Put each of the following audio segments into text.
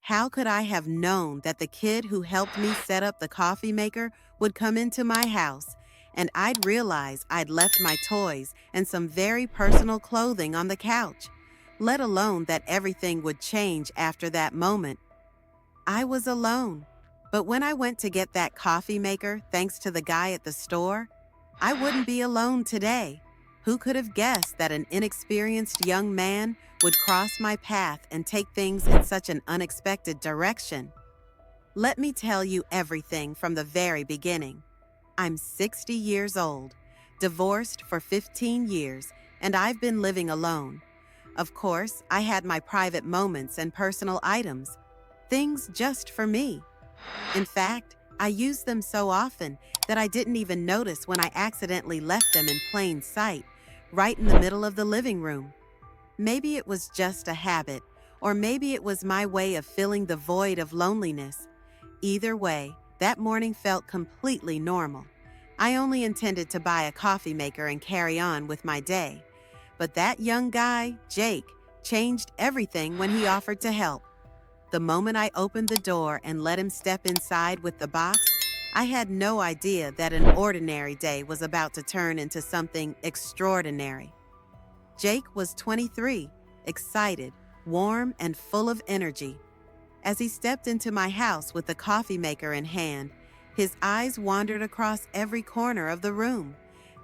How could I have known that the kid who helped me set up the coffee maker would come into my house and I'd realize I'd left my toys and some very personal clothing on the couch, let alone that everything would change after that moment? I was alone. But when I went to get that coffee maker, thanks to the guy at the store, I wouldn't be alone today. Who could have guessed that an inexperienced young man would cross my path and take things in such an unexpected direction? Let me tell you everything from the very beginning. I'm 60 years old, divorced for 15 years, and I've been living alone. Of course, I had my private moments and personal items, things just for me. In fact, I used them so often that I didn't even notice when I accidentally left them in plain sight, right in the middle of the living room. Maybe it was just a habit, or maybe it was my way of filling the void of loneliness. Either way, that morning felt completely normal. I only intended to buy a coffee maker and carry on with my day. But that young guy, Jake, changed everything when he offered to help. The moment I opened the door and let him step inside with the box, I had no idea that an ordinary day was about to turn into something extraordinary. Jake was 23, excited, warm, and full of energy. As he stepped into my house with the coffee maker in hand, his eyes wandered across every corner of the room.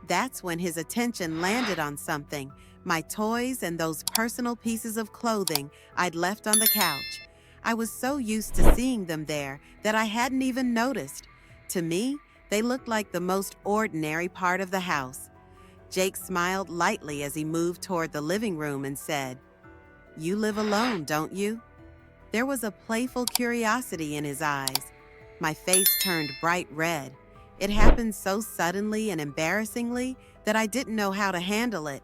That's when his attention landed on something, my toys and those personal pieces of clothing I'd left on the couch. I was so used to seeing them there that I hadn't even noticed. To me, they looked like the most ordinary part of the house. Jake smiled lightly as he moved toward the living room and said, "You live alone, don't you?" There was a playful curiosity in his eyes. My face turned bright red. It happened so suddenly and embarrassingly that I didn't know how to handle it.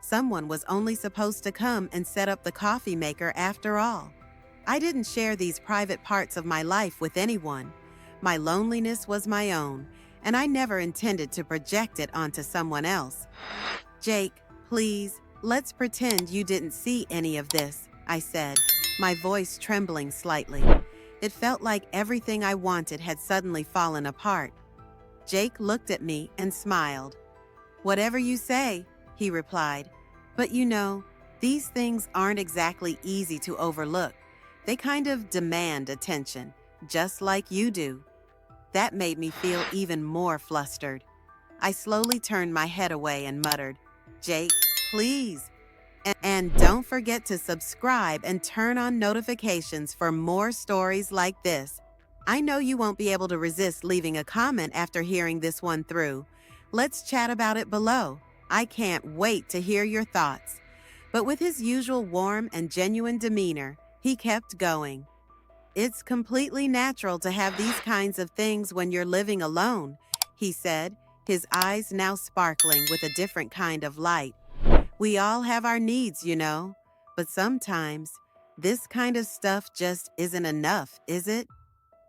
Someone was only supposed to come and set up the coffee maker after all. I didn't share these private parts of my life with anyone. My loneliness was my own, and I never intended to project it onto someone else. "Jake, please, let's pretend you didn't see any of this," I said, my voice trembling slightly. It felt like everything I wanted had suddenly fallen apart. Jake looked at me and smiled. "Whatever you say," he replied. "But you know, these things aren't exactly easy to overlook. They kind of demand attention, just like you do." That made me feel even more flustered. I slowly turned my head away and muttered, "Jake, please." And don't forget to subscribe and turn on notifications for more stories like this. I know you won't be able to resist leaving a comment after hearing this one through. Let's chat about it below. I can't wait to hear your thoughts. But with his usual warm and genuine demeanor, he kept going. "It's completely natural to have these kinds of things when you're living alone," he said, his eyes now sparkling with a different kind of light. "We all have our needs, you know, but sometimes this kind of stuff just isn't enough, is it?"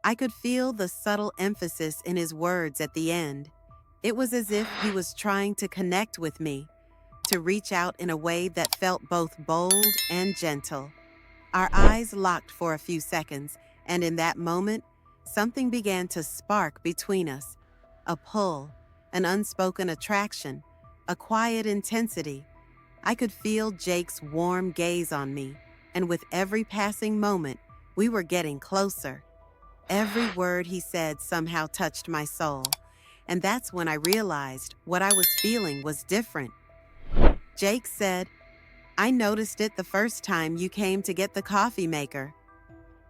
I could feel the subtle emphasis in his words at the end. It was as if he was trying to connect with me, to reach out in a way that felt both bold and gentle. Our eyes locked for a few seconds, and in that moment, something began to spark between us. A pull, an unspoken attraction, a quiet intensity. I could feel Jake's warm gaze on me, and with every passing moment, we were getting closer. Every word he said somehow touched my soul, and that's when I realized what I was feeling was different. Jake said, "I noticed it the first time you came to get the coffee maker."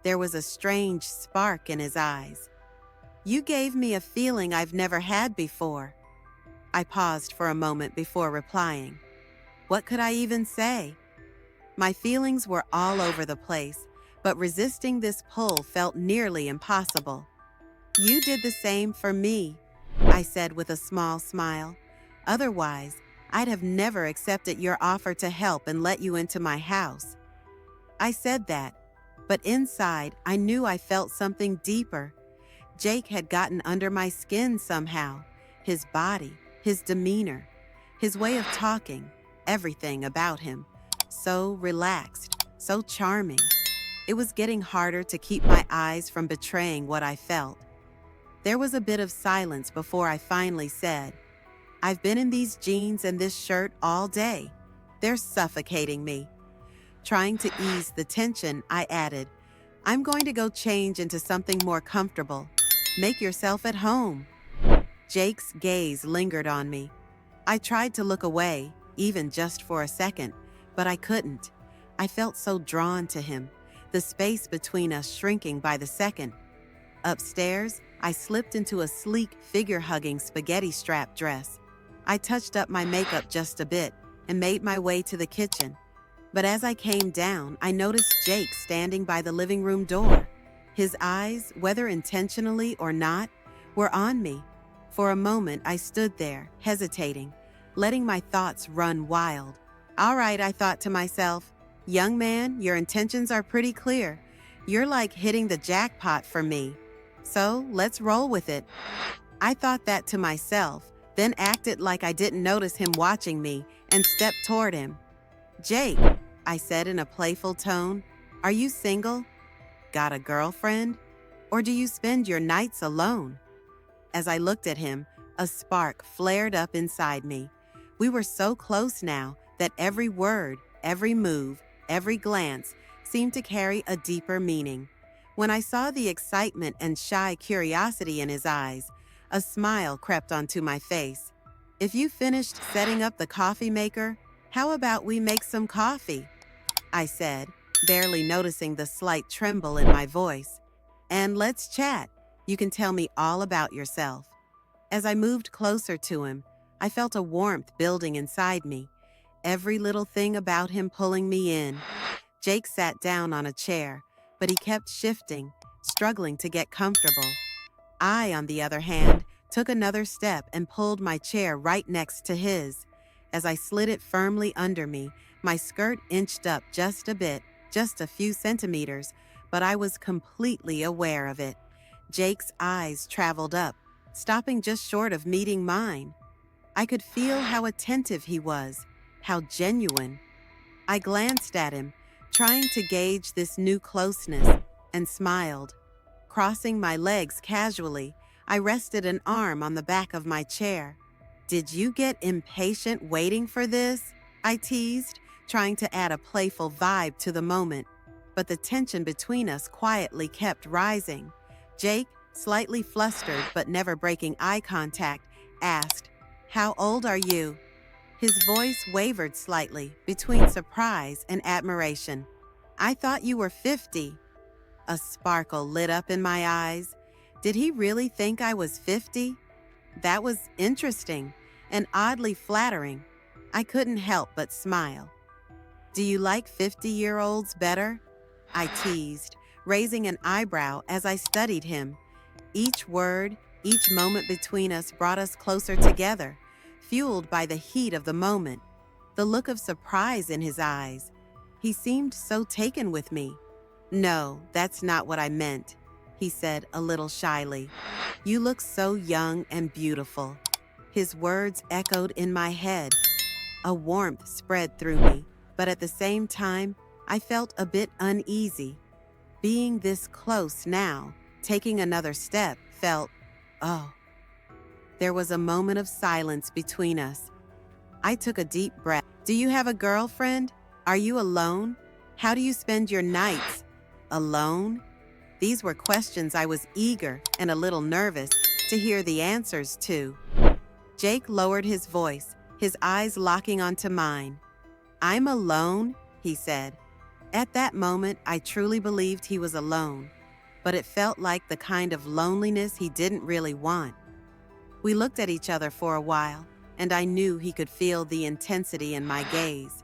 There was a strange spark in his eyes. "You gave me a feeling I've never had before." I paused for a moment before replying. What could I even say? My feelings were all over the place, but resisting this pull felt nearly impossible. "You did the same for me," I said with a small smile. "Otherwise, I'd have never accepted your offer to help and let you into my house." I said that, but inside I knew I felt something deeper. Jake had gotten under my skin somehow. His body, his demeanor, his way of talking, everything about him. So relaxed, so charming. It was getting harder to keep my eyes from betraying what I felt. There was a bit of silence before I finally said, "I've been in these jeans and this shirt all day. They're suffocating me." Trying to ease the tension, I added, "I'm going to go change into something more comfortable. Make yourself at home." Jake's gaze lingered on me. I tried to look away, even just for a second, but I couldn't. I felt so drawn to him, the space between us shrinking by the second. Upstairs, I slipped into a sleek, figure-hugging spaghetti strap dress. I touched up my makeup just a bit and made my way to the kitchen. But as I came down, I noticed Jake standing by the living room door. His eyes, whether intentionally or not, were on me. For a moment, I stood there, hesitating, letting my thoughts run wild. "All right," I thought to myself. "Young man, your intentions are pretty clear. You're like hitting the jackpot for me. So let's roll with it." I thought that to myself, then acted like I didn't notice him watching me and stepped toward him. "Jake," I said in a playful tone, "are you single? Got a girlfriend? Or do you spend your nights alone?" As I looked at him, a spark flared up inside me. We were so close now that every word, every move, every glance seemed to carry a deeper meaning. When I saw the excitement and shy curiosity in his eyes, a smile crept onto my face. "If you finished setting up the coffee maker, how about we make some coffee?" I said, barely noticing the slight tremble in my voice. "And let's chat. You can tell me all about yourself." As I moved closer to him, I felt a warmth building inside me, every little thing about him pulling me in. Jake sat down on a chair, but he kept shifting, struggling to get comfortable. I, on the other hand, took another step and pulled my chair right next to his. As I slid it firmly under me, my skirt inched up just a bit, just a few centimeters, but I was completely aware of it. Jake's eyes traveled up, stopping just short of meeting mine. I could feel how attentive he was, how genuine. I glanced at him, trying to gauge this new closeness, and smiled. Crossing my legs casually, I rested an arm on the back of my chair. "Did you get impatient waiting for this?" I teased, trying to add a playful vibe to the moment. But the tension between us quietly kept rising. Jake, slightly flustered but never breaking eye contact, asked, "How old are you?" His voice wavered slightly between surprise and admiration. "I thought you were 50. A sparkle lit up in my eyes. Did he really think I was 50? That was interesting and oddly flattering. I couldn't help but smile. "Do you like 50-year-olds better?" I teased, raising an eyebrow as I studied him. Each word, each moment between us brought us closer together, fueled by the heat of the moment, the look of surprise in his eyes. He seemed so taken with me. "No, that's not what I meant," he said a little shyly. "You look so young and beautiful." His words echoed in my head. A warmth spread through me, but at the same time, I felt a bit uneasy. Being this close now, taking another step, felt, oh. There was a moment of silence between us. I took a deep breath. "Do you have a girlfriend? Are you alone? How do you spend your nights? Alone?" These were questions I was eager and a little nervous to hear the answers to. Jake lowered his voice, his eyes locking onto mine. "I'm alone," he said. At that moment, I truly believed he was alone, but it felt like the kind of loneliness he didn't really want. We looked at each other for a while, and I knew he could feel the intensity in my gaze.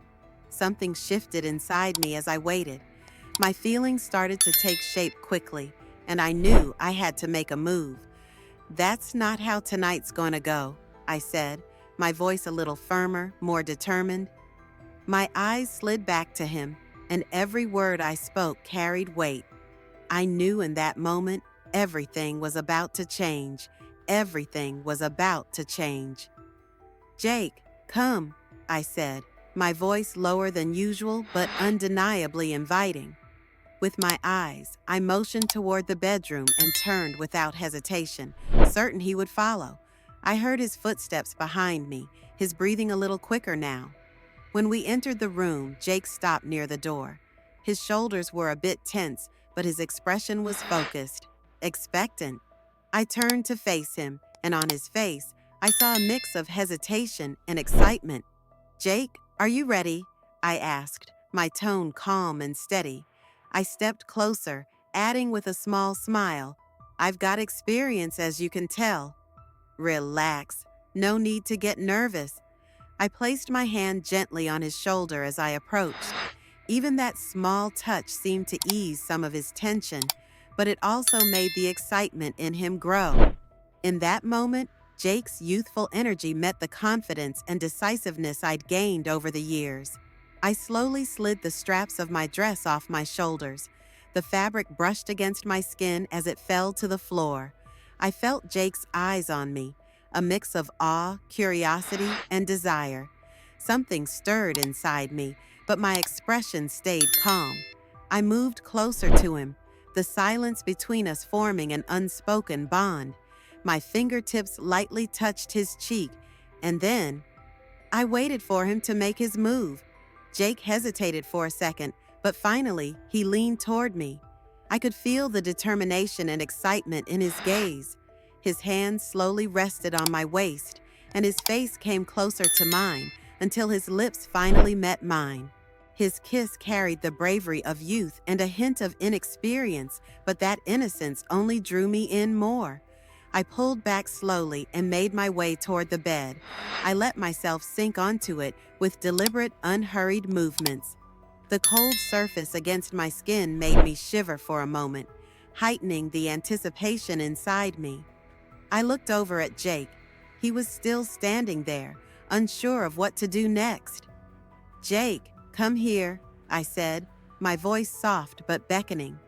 Something shifted inside me as I waited. My feelings started to take shape quickly, and I knew I had to make a move. "That's not how tonight's gonna go," I said, my voice a little firmer, more determined. My eyes slid back to him, and every word I spoke carried weight. I knew in that moment everything was about to change. Everything was about to change. "Jake, come," I said, my voice lower than usual but undeniably inviting. With my eyes, I motioned toward the bedroom and turned without hesitation, certain he would follow. I heard his footsteps behind me, his breathing a little quicker now. When we entered the room, Jake stopped near the door. His shoulders were a bit tense, but his expression was focused, expectant. I turned to face him, and on his face, I saw a mix of hesitation and excitement. "Jake, are you ready?" I asked, my tone calm and steady. I stepped closer, adding with a small smile, "I've got experience, as you can tell." "Relax. No need to get nervous." I placed my hand gently on his shoulder as I approached. Even that small touch seemed to ease some of his tension, but it also made the excitement in him grow. In that moment, Jake's youthful energy met the confidence and decisiveness I'd gained over the years. I slowly slid the straps of my dress off my shoulders. The fabric brushed against my skin as it fell to the floor. I felt Jake's eyes on me, a mix of awe, curiosity, and desire. Something stirred inside me, but my expression stayed calm. I moved closer to him, the silence between us forming an unspoken bond. My fingertips lightly touched his cheek, and then I waited for him to make his move. Jake hesitated for a second, but finally he leaned toward me. I could feel the determination and excitement in his gaze. His hand slowly rested on my waist, and his face came closer to mine until his lips finally met mine. His kiss carried the bravery of youth and a hint of inexperience, but that innocence only drew me in more. I pulled back slowly and made my way toward the bed. I let myself sink onto it with deliberate, unhurried movements. The cold surface against my skin made me shiver for a moment, heightening the anticipation inside me. I looked over at Jake. He was still standing there, unsure of what to do next. "Jake, come here," I said, my voice soft but beckoning.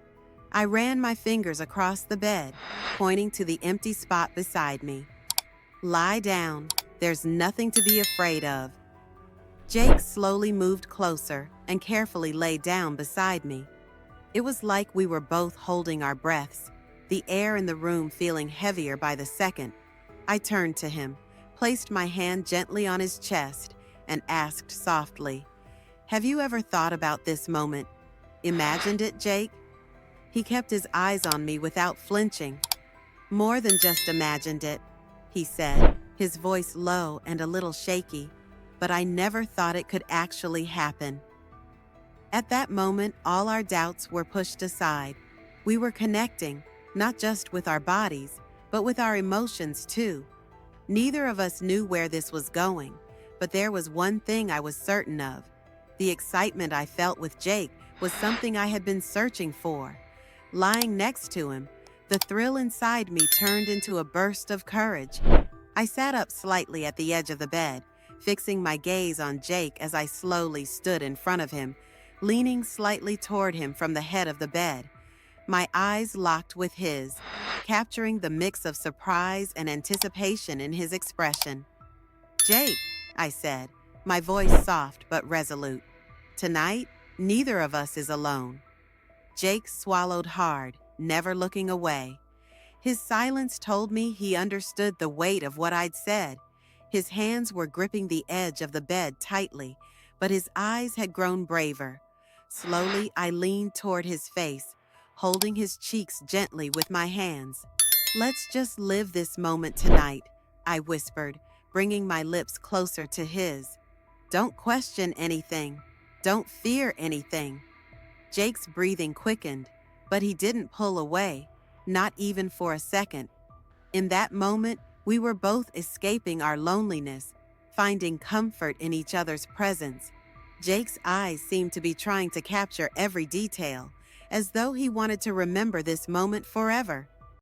I ran my fingers across the bed, pointing to the empty spot beside me. "Lie down. There's nothing to be afraid of." Jake slowly moved closer and carefully lay down beside me. It was like we were both holding our breaths, the air in the room feeling heavier by the second. I turned to him, placed my hand gently on his chest, and asked softly, "Have you ever thought about this moment? Imagined it, Jake?" He kept his eyes on me without flinching. "More than just imagined it," he said, his voice low and a little shaky, "but I never thought it could actually happen." At that moment, all our doubts were pushed aside. We were connecting, not just with our bodies, but with our emotions too. Neither of us knew where this was going, but there was one thing I was certain of. The excitement I felt with Jake was something I had been searching for. Lying next to him, the thrill inside me turned into a burst of courage. I sat up slightly at the edge of the bed, fixing my gaze on Jake as I slowly stood in front of him, leaning slightly toward him from the head of the bed. My eyes locked with his, capturing the mix of surprise and anticipation in his expression. "Jake," I said, my voice soft but resolute. "Tonight, neither of us is alone." Jake swallowed hard, never looking away. His silence told me he understood the weight of what I'd said. His hands were gripping the edge of the bed tightly, but his eyes had grown braver. Slowly, I leaned toward his face, holding his cheeks gently with my hands. "Let's just live this moment tonight," I whispered, bringing my lips closer to his. "Don't question anything. Don't fear anything." Jake's breathing quickened, but he didn't pull away, not even for a second. In that moment, we were both escaping our loneliness, finding comfort in each other's presence. Jake's eyes seemed to be trying to capture every detail, as though he wanted to remember this moment forever.